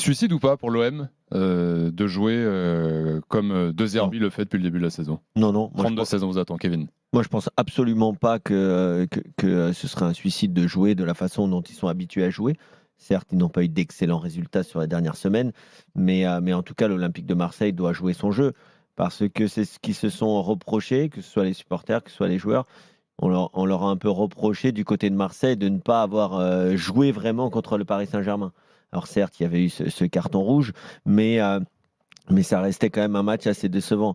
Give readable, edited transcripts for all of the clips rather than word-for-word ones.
Suicide ou pas pour l'OM de jouer comme De Zerbi le fait depuis le début de la saison? Non, non. 32 saisons vous attend, Kevin. Moi, je pense absolument pas que ce serait un suicide de jouer de la façon dont ils sont habitués à jouer. Certes, ils n'ont pas eu d'excellents résultats sur les dernières semaines, mais en tout cas, l'Olympique de Marseille doit jouer son jeu parce que c'est ce qu'ils se sont reprochés, que ce soit les supporters, que ce soit les joueurs. On leur a un peu reproché du côté de Marseille de ne pas avoir joué vraiment contre le Paris Saint-Germain. Alors certes, il y avait eu ce carton rouge, mais ça restait quand même un match assez décevant.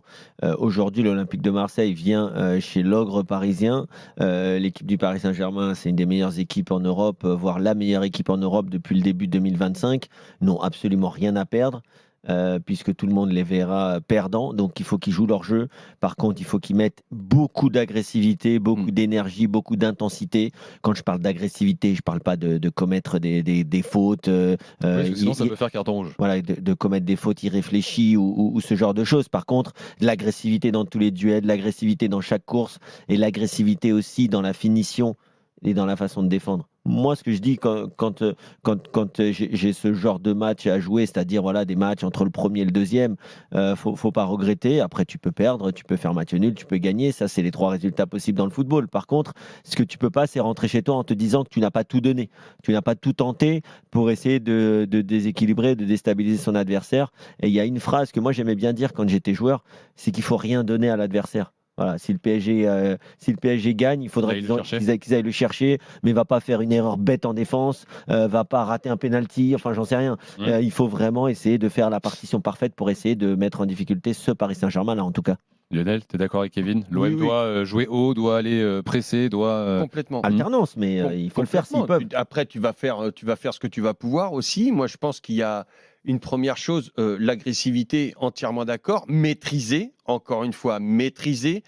Aujourd'hui, l'Olympique de Marseille vient chez l'ogre parisien. L'équipe du Paris Saint-Germain, c'est une des meilleures équipes en Europe, voire la meilleure équipe en Europe depuis le début 2025. N'ont absolument rien à perdre. Puisque tout le monde les verra perdants, donc il faut qu'ils jouent leur jeu. Par contre, il faut qu'ils mettent beaucoup d'agressivité, beaucoup d'énergie, beaucoup d'intensité. Quand je parle d'agressivité, je ne parle pas de commettre des fautes. Parce que sinon, ça peut faire carton rouge. Voilà, de commettre des fautes irréfléchies ou ce genre de choses. Par contre, de l'agressivité dans tous les duels, de l'agressivité dans chaque course et l'agressivité aussi dans la finition et dans la façon de défendre. Moi, ce que je dis quand j'ai ce genre de match à jouer, c'est-à-dire voilà, des matchs entre le premier et le deuxième, faut pas regretter. Après, tu peux perdre, tu peux faire match nul, tu peux gagner. Ça, c'est les 3 résultats possibles dans le football. Par contre, ce que tu peux pas, c'est rentrer chez toi en te disant que tu n'as pas tout donné. Tu n'as pas tout tenté pour essayer de déséquilibrer, de déstabiliser son adversaire. Et il y a une phrase que moi, j'aimais bien dire quand j'étais joueur, c'est qu'il faut rien donner à l'adversaire. Voilà, si le PSG gagne, il faudrait qu'ils aillent le chercher, mais va pas faire une erreur bête en défense, va pas rater un penalty, enfin j'en sais rien. Il faut vraiment essayer de faire la partition parfaite pour essayer de mettre en difficulté ce Paris Saint-Germain là en tout cas. Lionel, tu es d'accord avec Kevin? L'OM Oui. doit jouer haut, doit aller presser, doit... Complètement. Alternance, mais il faut le faire s'ils peuvent. Après, tu vas faire ce que tu vas pouvoir aussi. Moi, je pense qu'il y a une première chose, l'agressivité, entièrement d'accord. Maîtriser, encore une fois, maîtriser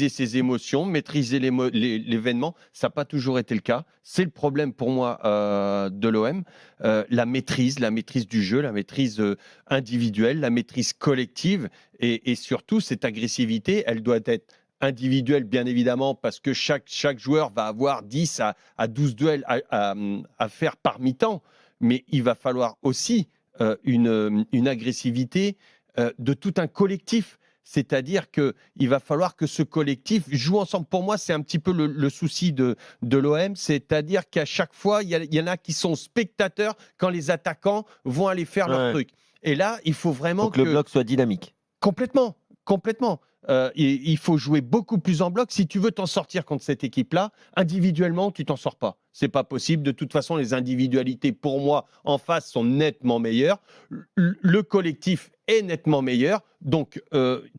ses émotions, maîtriser l'événement. Ça n'a pas toujours été le cas. C'est le problème pour moi de l'OM. La maîtrise du jeu, la maîtrise individuelle, la maîtrise collective et surtout cette agressivité, elle doit être individuelle, bien évidemment, parce que chaque joueur va avoir 10 à 12 duels à faire par mi-temps. Mais il va falloir aussi une agressivité de tout un collectif. C'est-à-dire qu'il va falloir que ce collectif joue ensemble. Pour moi, c'est un petit peu le souci de l'OM. C'est-à-dire qu'à chaque fois, il y en a qui sont spectateurs quand les attaquants vont aller faire leur truc. Et là, il faut vraiment que le bloc soit dynamique. Complètement. Il faut jouer beaucoup plus en bloc. Si tu veux t'en sortir contre cette équipe-là, individuellement, tu t'en sors pas. C'est pas possible. De toute façon, les individualités, pour moi, en face, sont nettement meilleures. Le collectif est nettement meilleur. Donc,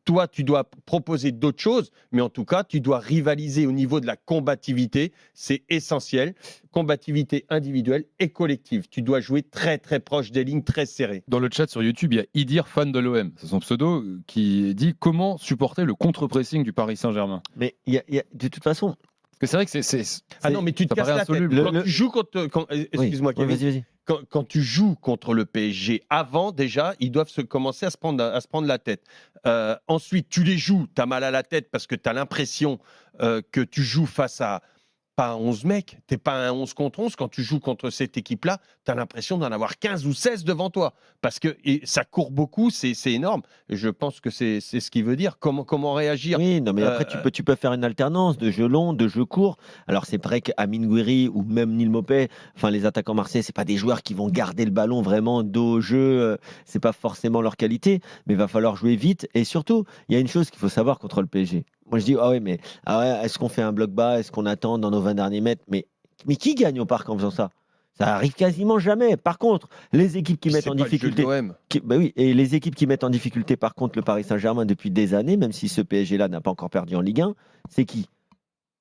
toi, tu dois proposer d'autres choses, mais en tout cas, tu dois rivaliser au niveau de la combativité. C'est essentiel. Combativité individuelle et collective. Tu dois jouer très, très proche des lignes, très serrées. Dans le chat sur YouTube, il y a Idir, fan de l'OM, c'est son pseudo, qui dit comment supporter le contre-pressing du Paris Saint-Germain. Mais de toute façon... Parce que c'est vrai que c'est Ah non, mais tu te casses la tête. Quand tu joues excuse-moi, Kevin. Vas-y. Quand tu joues contre le PSG, avant déjà, ils doivent commencer à se prendre la tête. Ensuite, tu les joues, tu as mal à la tête parce que tu as l'impression que tu joues face à pas 11 mecs, tu n'es pas un 11 contre 11. Quand tu joues contre cette équipe-là, tu as l'impression d'en avoir 15 ou 16 devant toi. Parce que ça court beaucoup, c'est énorme. Je pense que c'est ce qu'il veut dire. Comment réagir? Oui, non, mais après, tu peux faire une alternance de jeu long, de jeu court. Alors, c'est vrai qu'Amine Gouiri ou même Neil Maupay, enfin, les attaquants marseillais, ce pas des joueurs qui vont garder le ballon vraiment dos au jeu. C'est pas forcément leur qualité, mais il va falloir jouer vite. Et surtout, il y a une chose qu'il faut savoir contre le PSG. Moi, je dis, est-ce qu'on fait un bloc bas? Est-ce qu'on attend dans nos 20 derniers mètres? Mais qui gagne au parc en faisant ça? Ça arrive quasiment jamais. Par contre, les équipes qui mettent en difficulté, et les équipes qui mettent en difficulté, par contre, le Paris Saint-Germain depuis des années, même si ce PSG-là n'a pas encore perdu en Ligue 1, c'est qui?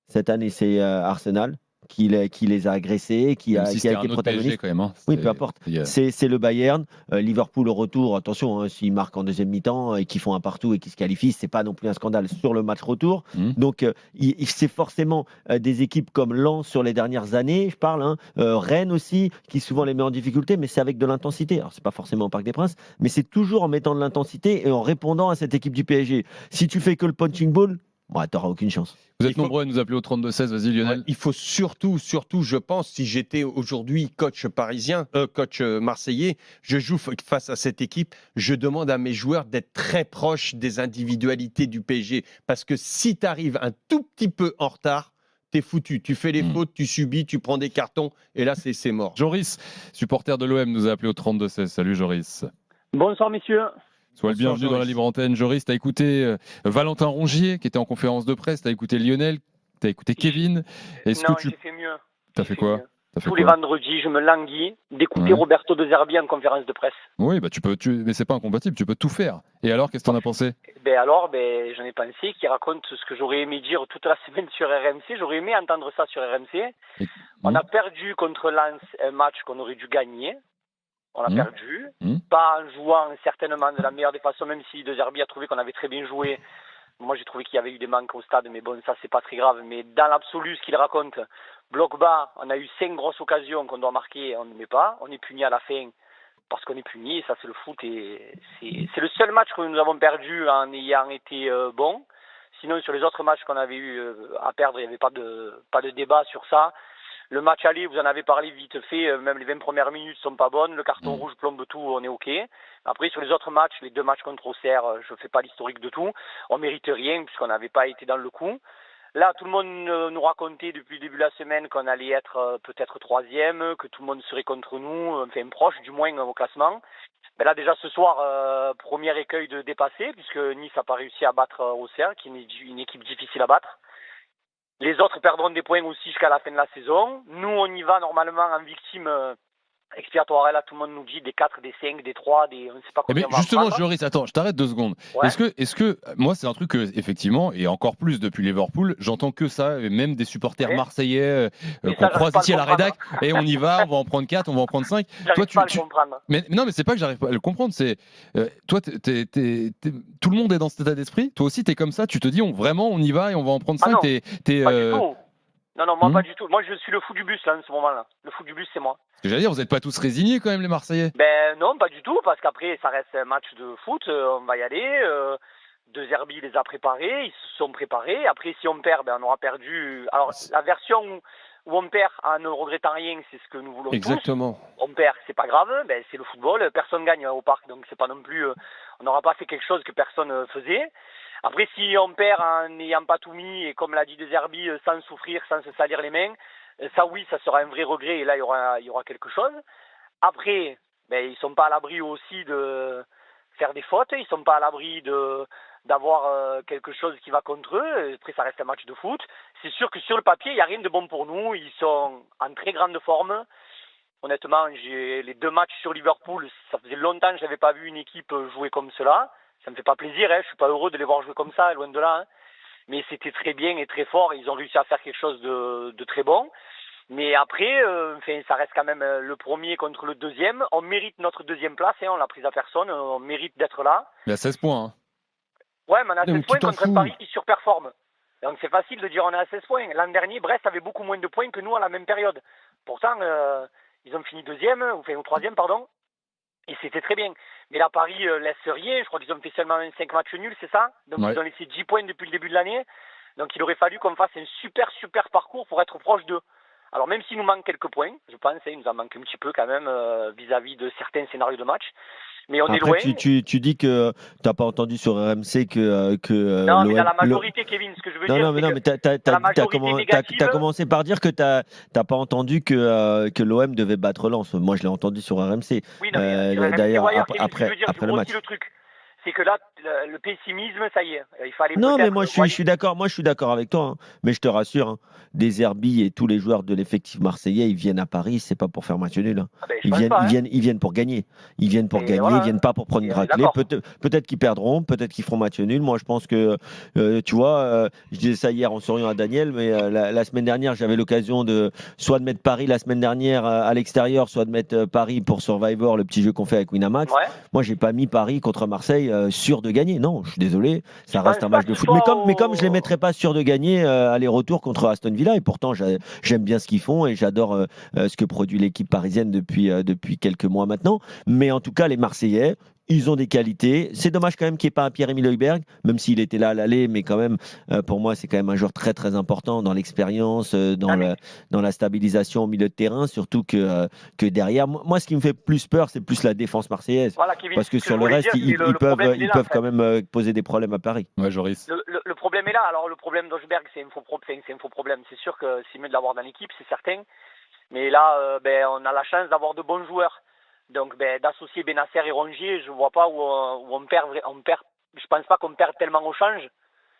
Cette année, c'est Arsenal qui les a agressés, qui a été protagoniste. Quand même, hein. Oui, peu importe. C'est le Bayern. Liverpool au retour, attention, hein, s'ils marquent en deuxième mi-temps et qu'ils font un partout et qu'ils se qualifient, c'est pas non plus un scandale sur le match retour. Donc, c'est forcément des équipes comme Lens sur les dernières années, je parle, hein, Rennes aussi, qui souvent les met en difficulté, mais c'est avec de l'intensité. Alors, c'est pas forcément au Parc des Princes, mais c'est toujours en mettant de l'intensité et en répondant à cette équipe du PSG. Si tu fais que le punching ball, Ouais, t'auras aucune chance. Vous êtes nombreux à nous appeler au 32-16. Vas-y, Lionel. Il faut surtout, je pense, si j'étais aujourd'hui coach marseillais, je joue face à cette équipe, je demande à mes joueurs d'être très proches des individualités du PSG. Parce que si tu arrives un tout petit peu en retard, t'es foutu. Tu fais les fautes, tu subis, tu prends des cartons, et là, c'est mort. Joris, supporter de l'OM, nous a appelé au 32-16. Salut, Joris. Bonsoir, messieurs. Sois le bienvenu Joris. dans la libre antenne. Joris, tu as écouté Valentin Rongier, qui était en conférence de presse. Tu as écouté Lionel. Tu as écouté Kevin. Est-ce Non, que tu j'ai fait mieux. as fait quoi? Tous les vendredis, je me languis d'écouter Roberto De Zerbi en conférence de presse. Oui, bah mais c'est pas incompatible, tu peux tout faire. Et alors, qu'est-ce que t'en as pensé? J'en ai pensé qu'il raconte ce que j'aurais aimé dire toute la semaine sur RMC. J'aurais aimé entendre ça sur RMC. On a perdu contre Lens un match qu'on aurait dû gagner. On a perdu. Pas en jouant certainement de la meilleure des façons, même si De Zerbi a trouvé qu'on avait très bien joué. Moi, j'ai trouvé qu'il y avait eu des manques au stade, mais bon, ça, c'est pas très grave. Mais dans l'absolu, ce qu'il raconte, bloc bas, on a eu 5 grosses occasions qu'on doit marquer, on ne met pas. On est puni à la fin parce qu'on est puni, et ça, c'est le foot. Et c'est le seul match que nous avons perdu en ayant été bon. Sinon, sur les autres matchs qu'on avait eu à perdre, il n'y avait pas de débat sur ça. Le match aller, vous en avez parlé vite fait, même les 20 premières minutes sont pas bonnes, le carton rouge plombe tout, on est OK. Après, sur les autres matchs, les 2 matchs contre Auxerre, je ne fais pas l'historique de tout, on mérite rien puisqu'on n'avait pas été dans le coup. Là, tout le monde nous racontait depuis le début de la semaine qu'on allait être peut-être 3e, que tout le monde serait contre nous, enfin proche du moins au classement. Mais là, déjà ce soir, premier écueil de dépassé, puisque Nice n'a pas réussi à battre Auxerre, qui est une équipe difficile à battre. Les autres perdront des points aussi jusqu'à la fin de la saison. Nous, on y va normalement en victime expiatoire. Et là, tout le monde nous dit des 4, des 5, des 3, on ne sait pas combien on va justement, prendre. Joris, attends, je t'arrête 2 secondes. Ouais. Est-ce que moi, c'est un truc que, effectivement, et encore plus depuis Liverpool, j'entends que ça, et même des supporters marseillais qu'on croise ici à la rédac, et on y va, on va en prendre 4, on va en prendre 5. J'arrive pas à le comprendre. Mais non, mais c'est pas que j'arrive pas à le comprendre, c'est toi, tout le monde est dans cet état d'esprit. Toi aussi, tu es comme ça, tu te dis, vraiment, on y va et on va en prendre 5. Pas du tout. Non, moi, pas du tout. Moi, je suis le fou du bus, là, en ce moment-là. Le fou du bus, c'est moi. Ce que j'allais dire, vous n'êtes pas tous résignés, quand même, les Marseillais? Non, pas du tout, parce qu'après, ça reste un match de foot. On va y aller. De Zerbi les a préparés. Ils se sont préparés. Après, si on perd, on aura perdu. Alors, la version où on perd en ne regrettant rien, c'est ce que nous voulons Exactement. tous. On perd, c'est pas grave. C'est le football. Personne gagne au parc, donc c'est pas non plus... on n'aura pas fait quelque chose que personne faisait. Après, si on perd en n'ayant pas tout mis, et comme l'a dit De Zerbi, sans souffrir, sans se salir les mains, ça oui, ça sera un vrai regret, et là, il y aura quelque chose. Après, ils sont pas à l'abri aussi de faire des fautes, ils sont pas à l'abri d'avoir quelque chose qui va contre eux. Après, ça reste un match de foot. C'est sûr que sur le papier, il n'y a rien de bon pour nous. Ils sont en très grande forme. Honnêtement, les 2 matchs sur Liverpool, ça faisait longtemps que je n'avais pas vu une équipe jouer comme cela. Ça me fait pas plaisir, je suis pas heureux de les voir jouer comme ça, loin de là. Mais c'était très bien et très fort. Ils ont réussi à faire quelque chose de très bon. Mais après, ça reste quand même le premier contre le deuxième. On mérite notre 2e place, on l'a prise à personne. On mérite d'être là. Il y a 16 points. Hein. Ouais, mais on a 16 points contre un Paris qui surperforme. Donc c'est facile de dire on est à 16 points. L'an dernier, Brest avait beaucoup moins de points que nous à la même période. Pourtant, ils ont fini 2e, ou 3e, pardon. Et c'était très bien. Mais là, Paris laisse rien. Je crois qu'ils ont fait seulement 5 matchs nuls, c'est ça? Donc ils ont laissé 10 points depuis le début de l'année. Donc il aurait fallu qu'on fasse un super parcours pour être proche d'eux. Alors même s'il nous manque quelques points, je pense, il nous en manque un petit peu quand même vis-à-vis de certains scénarios de match. Mais on est loin. Tu dis que tu n'as pas entendu sur RMC que non, mais dans la majorité, Kevin, ce que je veux dire. Non, mais tu as commencé par dire que tu n'as pas entendu que l'OM devait battre Lens. Moi, je l'ai entendu sur RMC. Oui, non, mais d'ailleurs, après le match. Le truc, c'est que là, le pessimisme, ça y est. Il fallait mais moi, je suis d'accord. Moi, je suis d'accord avec toi. Hein. Mais je te rassure, De Zerbi et tous les joueurs de l'effectif marseillais, ils viennent à Paris, c'est pas pour faire match nul. Hein. Ils viennent pour gagner. Ils viennent pour gagner. Ils viennent pas pour prendre une raclée. Peut-être qu'ils perdront, peut-être qu'ils feront match nul. Moi, je pense que, tu vois, je disais ça hier en souriant à Daniel, mais la semaine dernière, j'avais l'occasion soit de mettre Paris la semaine dernière à l'extérieur, soit de mettre Paris pour Survivor, le petit jeu qu'on fait avec Winamax. Ouais. Moi, j'ai pas mis Paris contre Marseille sûr de gagner. Non, je suis désolé, ça reste un match de foot. Mais comme je les mettrais pas sûr de gagner aller-retour contre Aston Villa, et pourtant j'aime bien ce qu'ils font et j'adore ce que produit l'équipe parisienne depuis quelques mois maintenant. Mais en tout cas, les Marseillais, Ils ont des qualités. C'est dommage quand même qu'il n'y ait pas un Pierre-Emile Højbjerg, même s'il était là à l'aller, mais quand même, pour moi, c'est quand même un joueur très très important dans l'expérience, dans la stabilisation au milieu de terrain, surtout que derrière. Moi, ce qui me fait plus peur, c'est plus la défense marseillaise. Voilà, Kevin, Parce que sur le reste, ils peuvent quand même poser des problèmes à Paris. Ouais, Joris. Le problème est là. Alors, le problème d'Hojbjerg, c'est un faux problème. C'est sûr que c'est mieux de l'avoir dans l'équipe, c'est certain. Mais là, on a la chance d'avoir de bons joueurs. Donc, d'associer Benasser et Rongier, je ne vois pas où on perd. Je pense pas qu'on perd tellement au change.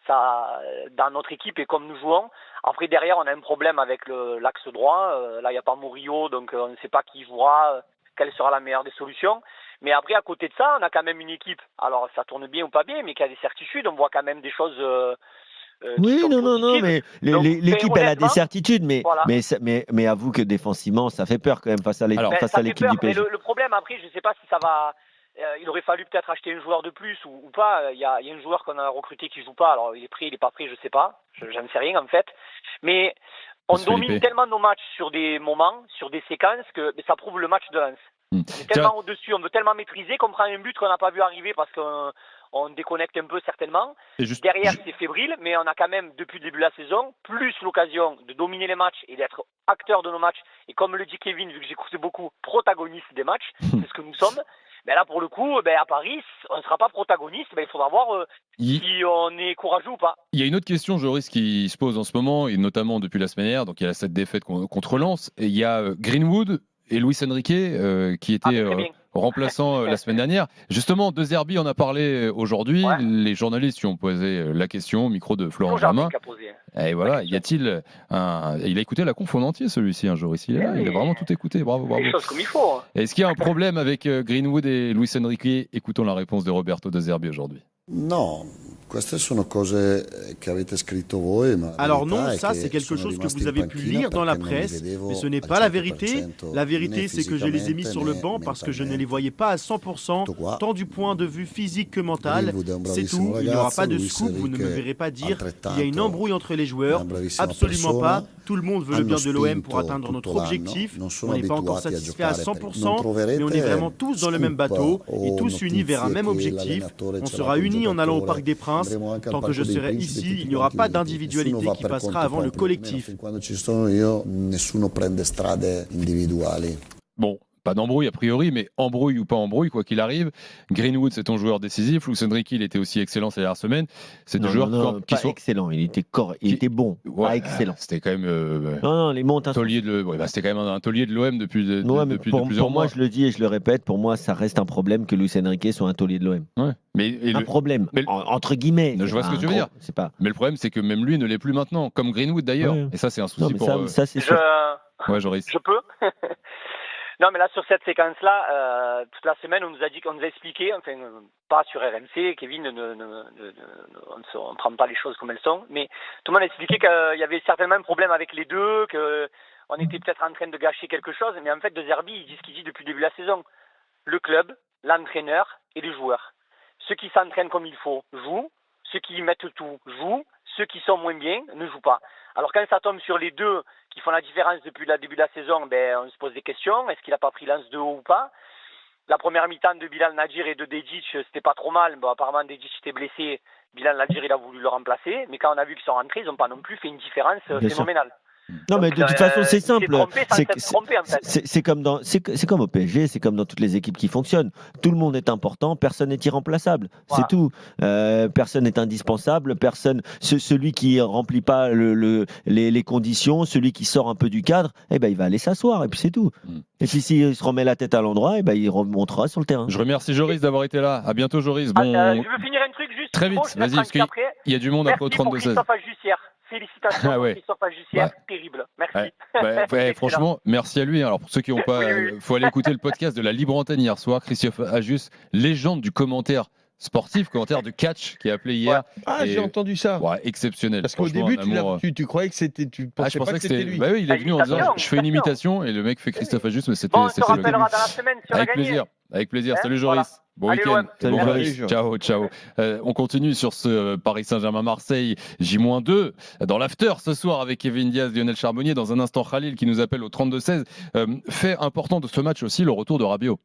Ça, dans notre équipe et comme nous jouons. Après, derrière, on a un problème avec l'axe droit. Là, il n'y a pas Murillo, donc on ne sait pas qui jouera, quelle sera la meilleure des solutions. Mais après, à côté de ça, on a quand même une équipe. Alors, ça tourne bien ou pas bien, mais qui a des certitudes. On voit quand même des choses. Oui, non, mais l'équipe, elle a des certitudes, mais, voilà. mais avoue que défensivement, ça fait peur quand même face à l'équipe du PSG. Le problème, après, je ne sais pas si ça va. Il aurait fallu peut-être acheter un joueur de plus ou pas. Il y a un joueur qu'on a recruté qui joue pas. Alors, il est pris, il est pas pris, je sais pas. J'en sais rien, en fait. Mais on domine tellement nos matchs sur des moments, sur des séquences, que ça prouve le match de Lens. On est tellement au-dessus, on veut tellement maîtriser qu'on prend un but qu'on n'a pas vu arriver parce qu'on déconnecte un peu certainement. Derrière, c'est fébrile, mais on a quand même, depuis le début de la saison, plus l'occasion de dominer les matchs et d'être acteur de nos matchs. Et comme le dit Kevin, vu que j'écoute beaucoup, protagoniste des matchs, c'est ce que nous sommes. Ben là, pour le coup, à Paris, on ne sera pas protagoniste. Il faudra voir si on est courageux ou pas. Il y a une autre question, Joris, qui se pose en ce moment, et notamment depuis la semaine dernière. Donc, il y a cette défaite contre Lens. Et il y a Greenwood et Luis Enrique qui étaient remplaçants la semaine dernière. Justement, De Zerbi en a parlé aujourd'hui. Ouais. Les journalistes lui ont posé la question au micro de Florent Germain. Et voilà, y a-t-il il a écouté la conf en entier, celui-ci, un jour ici. Il a vraiment tout écouté. Bravo. Les choses comme il faut. Hein. Est-ce qu'il y a un problème avec Greenwood et Luis Enrique? Écoutons la réponse de Roberto De Zerbi aujourd'hui. Non. Queste sono cose che avete scritto voi, ma alors non, ça c'est quelque chose que vous avez pu lire dans la presse, mais ce n'est pas la vérité. La vérité c'est que je les ai mis sur le banc parce que je ne les voyais pas à 100%, tant du point de vue physique que mental. C'est tout, il n'y aura pas de scoop, vous ne me verrez pas dire qu'il y a une embrouille entre les joueurs, absolument pas. Tout le monde veut le bien de l'OM pour atteindre notre objectif. On n'est pas encore satisfait à 100%, mais on est vraiment tous dans le même bateau et tous unis vers un même objectif. On sera unis en allant au Parc des Princes. Tant que je serai ici, il n'y aura pas d'individualité qui passera avant le collectif. Bon, pas d'embrouille a priori, mais embrouille ou pas embrouille, quoi qu'il arrive. Greenwood, c'est ton joueur décisif. Luis Enrique, il était aussi excellent ces dernières semaines. C'est des joueurs qui sont excellents. Il était bon, pas excellent. C'était quand même. Les montes. C'était quand même un taulier de l'OM depuis plusieurs mois. Pour moi, je le dis et je le répète, pour moi, ça reste un problème que Luis Enrique soit un taulier de l'OM. Ouais. Un problème, entre guillemets. Je vois ce que tu veux dire. Mais le problème, c'est que même lui ne l'est plus maintenant, comme Greenwood d'ailleurs. Ouais. Et ça, c'est un souci pour. Ça, c'est sûr. Ouais, Joris. Je peux. Non, mais là, sur cette séquence-là, toute la semaine, on nous a expliqué, enfin, pas sur RMC, Kevin, on ne prend pas les choses comme elles sont, mais tout le monde a expliqué qu'il y avait certainement un problème avec les deux, qu'on était peut-être en train de gâcher quelque chose, mais en fait, De Zerbi, il dit ce qu'il dit depuis le début de la saison. Le club, l'entraîneur et les joueurs. Ceux qui s'entraînent comme il faut jouent, ceux qui mettent tout jouent, ceux qui sont moins bien ne jouent pas. Alors quand ça tombe sur les deux qui font la différence depuis le début de la saison, on se pose des questions. Est-ce qu'il n'a pas pris Lens de haut ou pas? La première mi-temps de Bilal Nadir et de Dedic, c'était pas trop mal. Bon, apparemment, Dedic était blessé. Bilal Nadir, il a voulu le remplacer. Mais quand on a vu qu'ils sont rentrés, ils n'ont pas non plus fait une différence phénoménale. Non, mais de toute façon, c'est simple. C'est comme au PSG, c'est comme dans toutes les équipes qui fonctionnent. Tout le monde est important, personne n'est irremplaçable. Voilà. C'est tout. Personne n'est indispensable. Celui qui remplit pas les conditions, celui qui sort un peu du cadre, il va aller s'asseoir et puis c'est tout. Et puis s'il se remet la tête à l'endroit, il remontera sur le terrain. Je remercie Joris d'avoir été là. À bientôt, Joris. Je veux finir un truc juste. Très vite, vas-y, parce qu'il y a du monde après au 32-16. Félicitations pour Christophe Ajussière, terrible. Merci. Franchement, merci à lui. Alors pour ceux qui n'ont pas, faut aller écouter le podcast de la Libre Antenne hier soir. Christophe Ajus, légende du commentaire sportif, commentaire de catch qui a appelé hier. J'ai entendu ça. Exceptionnel. Parce qu'au début, tu croyais que c'était, tu pensais pas que c'était lui. Oui, il est venu en disant, je fais une imitation et le mec fait Christophe Ajus, mais c'était. On se rappellera dans la semaine si on a gagné. Avec plaisir. Salut Joris. Bon week-end. Salut Joris. Ciao. On continue sur ce Paris Saint-Germain-Marseille J-2 dans l'after ce soir avec Kevin Diaz, Lionel Charbonnier. Dans un instant, Khalil qui nous appelle au 32-16. Fait important de ce match aussi, le retour de Rabiot.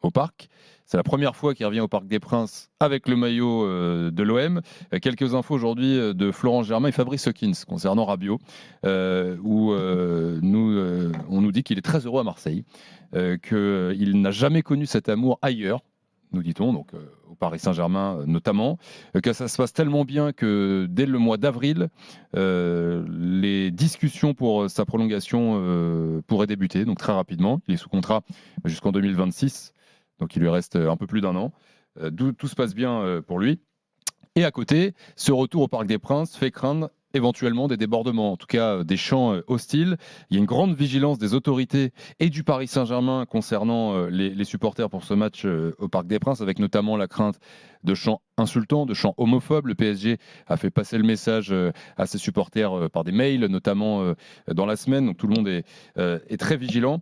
au Parc. C'est la première fois qu'il revient au Parc des Princes avec le maillot de l'OM. Quelques infos aujourd'hui de Florent Germain et Fabrice Hawkins concernant Rabiot, où on nous dit qu'il est très heureux à Marseille, qu'il n'a jamais connu cet amour ailleurs, nous dit-on, donc au Paris Saint-Germain notamment, que ça se passe tellement bien que dès le mois d'avril, les discussions pour sa prolongation pourraient débuter, donc très rapidement. Il est sous contrat jusqu'en 2026. Donc il lui reste un peu plus d'un an. Tout se passe bien pour lui. Et à côté, ce retour au Parc des Princes fait craindre éventuellement des débordements, en tout cas des chants hostiles. Il y a une grande vigilance des autorités et du Paris Saint-Germain concernant les supporters pour ce match au Parc des Princes, avec notamment la crainte de chants insultants, de chants homophobes. Le PSG a fait passer le message à ses supporters par des mails, notamment dans la semaine. Donc tout le monde est très vigilant.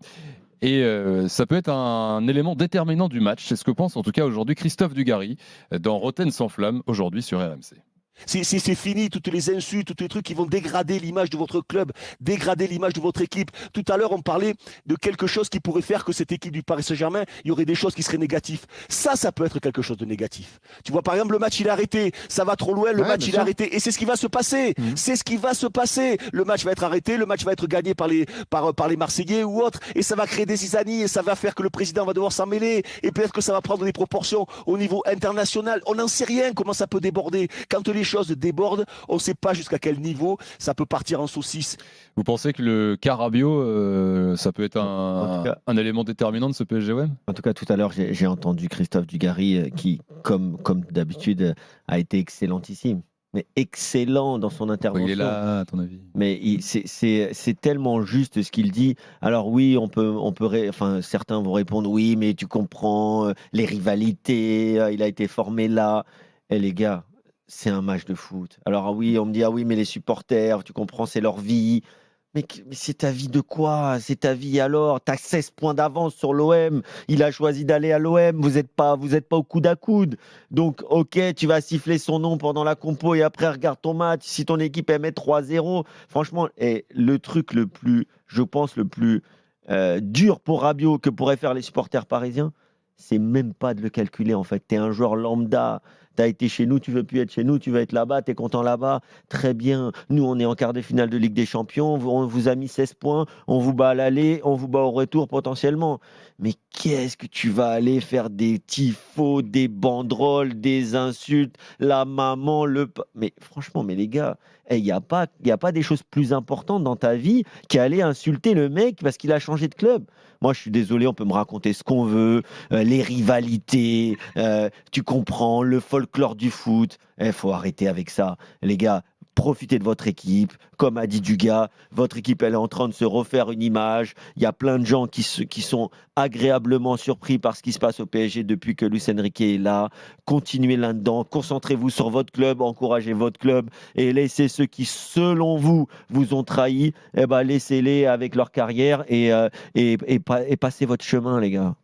Et ça peut être un élément déterminant du match. C'est ce que pense en tout cas aujourd'hui Christophe Dugarry dans Rotten sans flamme, aujourd'hui sur RMC. C'est fini, toutes les insultes, tous les trucs qui vont dégrader l'image de votre club, dégrader l'image de votre équipe. Tout à l'heure, on parlait de quelque chose qui pourrait faire que cette équipe du Paris Saint-Germain, il y aurait des choses qui seraient négatives. Ça peut être quelque chose de négatif. Tu vois, par exemple, le match, il est arrêté. Ça va trop loin, le match, il est arrêté. Et c'est ce qui va se passer. C'est ce qui va se passer. Le match va être arrêté, le match va être gagné par les Marseillais ou autres. Et ça va créer des zizanies et ça va faire que le président va devoir s'en mêler. Et peut-être que ça va prendre des proportions au niveau international. On n'en sait rien comment ça peut déborder. Quand les choses débordent, on ne sait pas jusqu'à quel niveau ça peut partir en saucisse. Vous pensez que le cas Rabiot, ça peut être un élément déterminant de ce PSG-OM ? En tout cas, tout à l'heure, j'ai entendu Christophe Dugarry qui, comme d'habitude, a été excellentissime. Mais excellent dans son intervention. Il est là, à ton avis ? Mais c'est tellement juste ce qu'il dit. Alors oui, certains vont répondre oui, mais tu comprends les rivalités. Il a été formé là. Et les gars, c'est un match de foot. Alors oui, on me dit, ah oui, mais les supporters, tu comprends, c'est leur vie. Mais c'est ta vie de quoi ? C'est ta vie alors ? Tu as 16 points d'avance sur l'OM. Il a choisi d'aller à l'OM. Vous n'êtes pas au coude à coude. Donc, ok, tu vas siffler son nom pendant la compo et après, regarde ton match. Si ton équipe met 3-0, franchement, le truc le plus dur pour Rabiot que pourraient faire les supporters parisiens, c'est même pas de le calculer en fait. Tu es un joueur lambda. Tu as été chez nous, tu veux plus être chez nous, tu vas être là-bas, tu es content là-bas, très bien. Nous, on est en quart de finale de Ligue des Champions, on vous a mis 16 points, on vous bat à l'aller, on vous bat au retour potentiellement. Mais qu'est-ce que tu vas aller faire des tifos, des banderoles, des insultes, la maman, Mais franchement, mais les gars, il n'y a pas des choses plus importantes dans ta vie qu'aller insulter le mec parce qu'il a changé de club. Moi, je suis désolé, on peut me raconter ce qu'on veut, les rivalités, tu comprends, le folklore du foot. Il faut arrêter avec ça. Les gars, profitez de votre équipe. Comme a dit Dugas, votre équipe, elle est en train de se refaire une image. Il y a plein de gens qui sont agréablement surpris par ce qui se passe au PSG depuis que Luis Enrique est là. Continuez là-dedans. Concentrez-vous sur votre club, encouragez votre club et laissez ceux qui, selon vous, vous ont trahi, laissez-les avec leur carrière et passez votre chemin, les gars.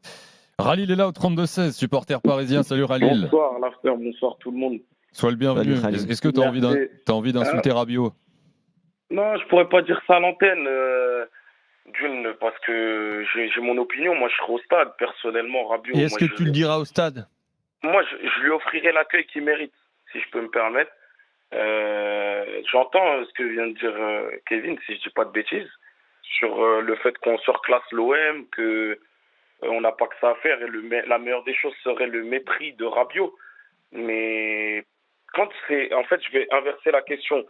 Ralil est là au 32-16, supporter parisien. Salut Ralil. Bonsoir l'after, bonsoir tout le monde. Sois le bienvenu. Est-ce que tu as envie d'insulter Rabiot ? Non, je pourrais pas dire ça à l'antenne. D'une, parce que j'ai mon opinion. Moi, je serai au stade, personnellement, Rabiot. Et est-ce que tu le diras au stade ? Moi, je lui offrirai l'accueil qu'il mérite, si je peux me permettre. J'entends ce que vient de dire Kevin, si je dis pas de bêtises, sur le fait qu'on surclasse l'OM, que on n'a pas que ça à faire, et la meilleure des choses serait le mépris de Rabiot. Mais en fait, je vais inverser la question.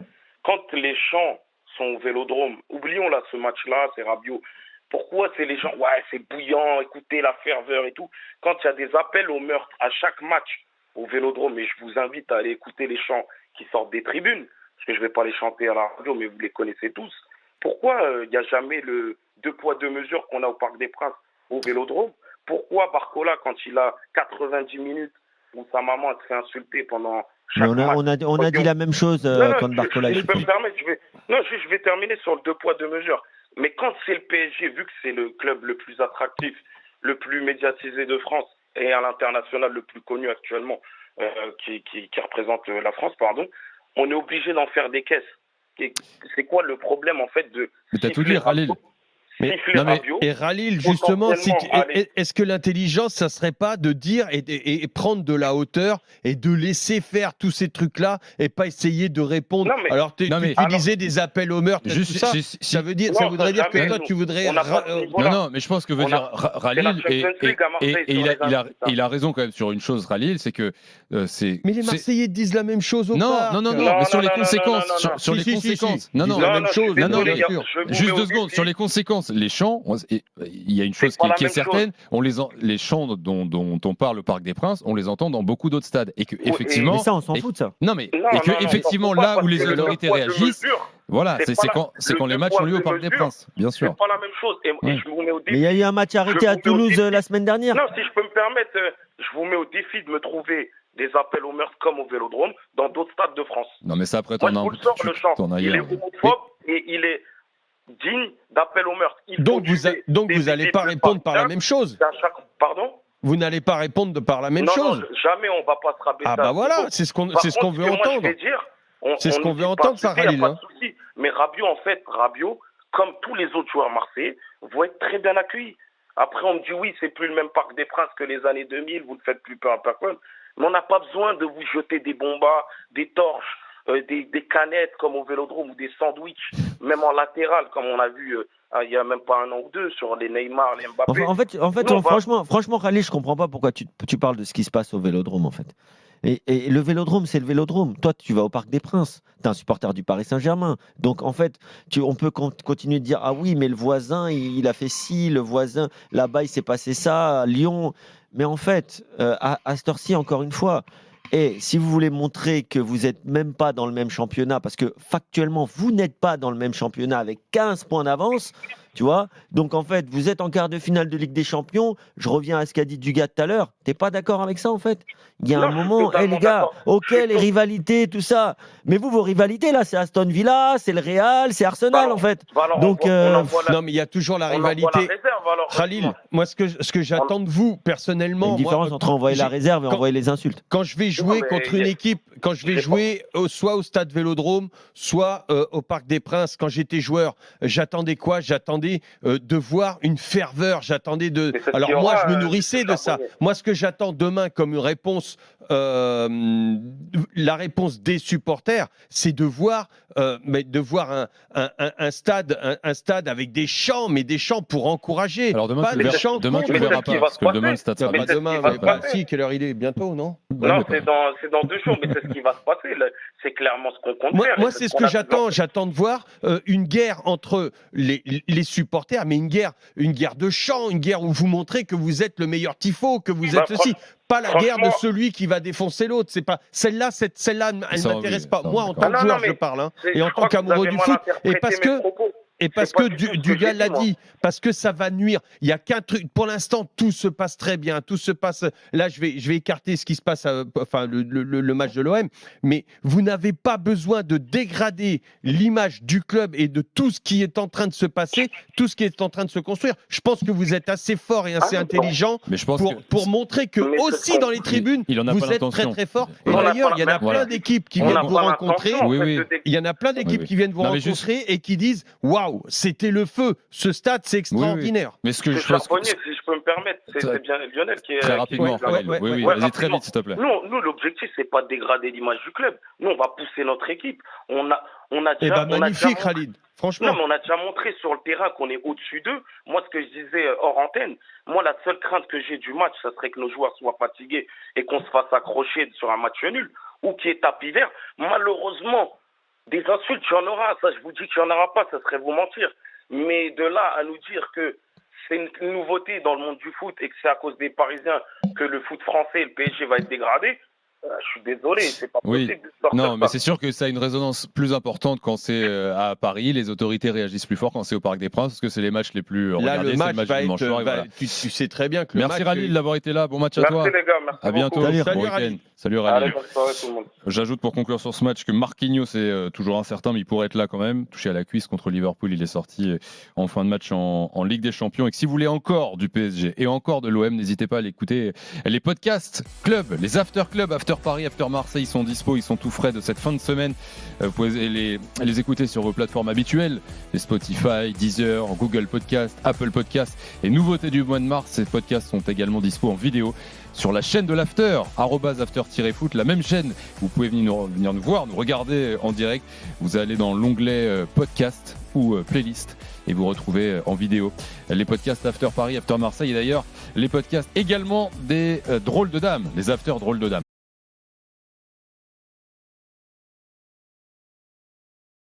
Quand les chants sont au Vélodrome, oublions là ce match-là, c'est Rabiot. Pourquoi c'est les gens, ouais, c'est bouillant, écoutez la ferveur et tout. Quand il y a des appels au meurtre à chaque match au Vélodrome, et je vous invite à aller écouter les chants qui sortent des tribunes, parce que je ne vais pas les chanter à la radio, mais vous les connaissez tous. Pourquoi il n'y a jamais le 2 poids 2 mesures qu'on a au Parc des Princes au Vélodrome? Pourquoi Barcola, quand il a 90 minutes où sa maman se fait insulter pendant chaque match, on a dit la même chose quand Barcola. Je peux me permettre, je vais terminer sur le 2 poids 2 mesures. Mais quand c'est le PSG, vu que c'est le club le plus attractif, le plus médiatisé de France et à l'international le plus connu actuellement, qui représente la France, on est obligé d'en faire des caisses. Et c'est quoi le problème en fait de... Mais t'as tout dit, Ralil. siffler Rabiot. Et Khalil, justement, est-ce que l'intelligence, ça serait pas de dire et prendre de la hauteur et de laisser faire tous ces trucs-là et pas essayer de répondre. Alors, tu disais des appels au meurtre, tout ça. Ça voudrait dire que toi, tu voudrais. Non, mais je pense que veut dire Khalil, et il a raison quand même sur une chose, Khalil, c'est que c'est. Mais les Marseillais disent la même chose au parc. Non, mais sur les conséquences. Sur les conséquences. Non, la même chose. Juste 2 secondes. Sur les conséquences, les champs, il y a une chose qui est certaine, les champs dont on parle au Parc des Princes, on les entend dans beaucoup d'autres stades. Et que, effectivement. Mais ça, on s'en fout de ça. Non, mais effectivement, là où les autorités réagissent. Voilà, c'est quand les matchs ont lieu au Parc des Princes, bien sûr. C'est pas la même chose. Et je vous mets au défi. Mais il y a eu un match arrêté à Toulouse la semaine dernière. Non, si je peux me permettre, je vous mets au défi de me trouver des appels au meurtre comme au Vélodrome dans d'autres stades de France. Non, mais ça après, moi, je vous le sors, le champ. Il est homophobe et il est digne d'appel au meurtre. Donc vous n'allez pas répondre par la même chose. Pardon ? Vous n'allez pas répondre par la même chose. Non, jamais on va pas se rabaisser. Ah bah voilà, c'est ce qu'on veut entendre. C'est ce qu'on veut entendre, ça, Khalil. Mais Rabiot, comme tous les autres joueurs marseillais, vont être très bien accueillis. Après, on me dit oui, c'est plus le même Parc des Princes que les années 2000, vous ne faites plus peur à personne. Mais on n'a pas besoin de vous jeter des bombas, des torches, des canettes comme au Vélodrome ou des sandwichs, même en latéral, comme on a vu il y a même pas 1 an ou 2 sur les Neymar, les Mbappé. En fait, franchement, Khalil, je comprends pas pourquoi tu parles de ce qui se passe au Vélodrome, en fait. Et le Vélodrome, c'est le Vélodrome. Toi, tu vas au Parc des Princes. Tu es un supporter du Paris Saint-Germain. Donc, en fait, on peut continuer de dire « Ah oui, mais le voisin, il a fait ci, le voisin, là-bas, il s'est passé ça, à Lyon. » Mais en fait, à cette heure-ci, encore une fois, et si vous voulez montrer que vous n'êtes même pas dans le même championnat, parce que factuellement, vous n'êtes pas dans le même championnat avec 15 points d'avance, tu vois. Donc, en fait, vous êtes en quart de finale de Ligue des Champions. Je reviens à ce qu'a dit Dugas tout à l'heure. Tu n'es pas d'accord avec ça, en fait? Il y a un moment, les gars, ok, les rivalités, tout ça. Mais vous, vos rivalités, là, c'est Aston Villa, c'est le Real, c'est Arsenal, en fait. Donc, non, mais il y a toujours la rivalité. Khalil, moi, ce que j'attends de vous, personnellement. Il y a une différence entre envoyer la réserve et envoyer les insultes. Quand je vais jouer contre une équipe, quand je vais jouer soit au stade Vélodrome, soit au Parc des Princes, quand j'étais joueur, j'attendais quoi? J'attendais de voir une ferveur. J'attendais de. Alors moi, je me nourrissais de ça. Moi, ce que j'attends demain comme réponse, la réponse des supporters, c'est de voir un stade avec des chants, mais des chants pour encourager. Alors demain, tu ne verras pas, parce que demain, le stade sera pas demain. Si, quelle heure il est? Bientôt, non? Non, c'est dans 2 jours, mais c'est ce qui va se passer. C'est clairement ce qu'on compte faire. Moi, c'est ce que j'attends. J'attends de voir une guerre entre les supporters, mais une guerre de chants, une guerre où vous montrez que vous êtes le meilleur tifo, que vous êtes ceci. Pas la guerre de celui qui va défoncer l'autre. C'est pas celle-là, elle ne m'intéresse pas. Moi, en tant que joueur, je parle, et en tant qu'amoureux du foot, et parce que Dugas l'a dit, parce que ça va nuire. Il y a qu'un truc. Pour l'instant, tout se passe très bien. Tout se passe. Là, je vais écarter ce qui se passe, le match de l'OM. Mais vous n'avez pas besoin de dégrader l'image du club et de tout ce qui est en train de se passer, tout ce qui est en train de se construire. Je pense que vous êtes assez fort et assez intelligent pour montrer que aussi dans les tribunes, vous êtes très très fort. Et d'ailleurs, il y en a plein d'équipes qui viennent vous rencontrer. Il y en a plein d'équipes qui viennent vous rencontrer et qui disent waouh, c'était le feu. Ce stade, c'est extraordinaire. Oui. Mais ce que je pense, si je peux me permettre, c'est bien Lionel qui est très rapidement. Oui, vas-y très vite, s'il te plaît. Nous, l'objectif, c'est pas de dégrader l'image du club. Nous, on va pousser notre équipe. On a déjà, magnifique, Khalid. Franchement. Non, mais on a déjà montré sur le terrain qu'on est au-dessus d'eux. Moi, ce que je disais hors antenne, moi, la seule crainte que j'ai du match, ça serait que nos joueurs soient fatigués et qu'on se fasse accrocher sur un match nul ou qu'il y ait tapis vert. Malheureusement, des insultes, il y en aura. Ça, je vous dis qu'il n'y en aura pas, ça serait vous mentir. Mais de là à nous dire que c'est une nouveauté dans le monde du foot et que c'est à cause des Parisiens que le foot français et le PSG va être dégradé, je suis désolé, c'est pas possible de sortir. Non, mais c'est sûr que ça a une résonance plus importante quand c'est à Paris. Les autorités réagissent plus fort quand c'est au Parc des Princes parce que c'est les matchs les plus regardés. Là, le match va être. Voilà. Tu sais très bien que. Merci Khalil d'avoir été là. Bon match à toi. Merci les gars. Merci à bientôt. Salut Khalil. Salut Khalil. Bonne soirée tout le monde. J'ajoute pour conclure sur ce match que Marquinhos est toujours incertain, mais il pourrait être là quand même. Touché à la cuisse contre Liverpool, il est sorti en fin de match en Ligue des Champions. Et que si vous voulez encore du PSG et encore de l'OM, n'hésitez pas à l'écouter. Les podcasts club, les after club, after After Paris, After Marseille, ils sont dispo, ils sont tout frais de cette fin de semaine. Vous pouvez les écouter sur vos plateformes habituelles, les Spotify, Deezer, Google Podcast, Apple Podcast. Et nouveauté du mois de mars, ces podcasts sont également dispo en vidéo sur la chaîne de l'After, @after-foot, la même chaîne. Vous pouvez venir nous voir, nous regarder en direct. Vous allez dans l'onglet podcast ou playlist et vous retrouvez en vidéo les podcasts After Paris, After Marseille et d'ailleurs les podcasts également des drôles de dames, les After drôles de dames.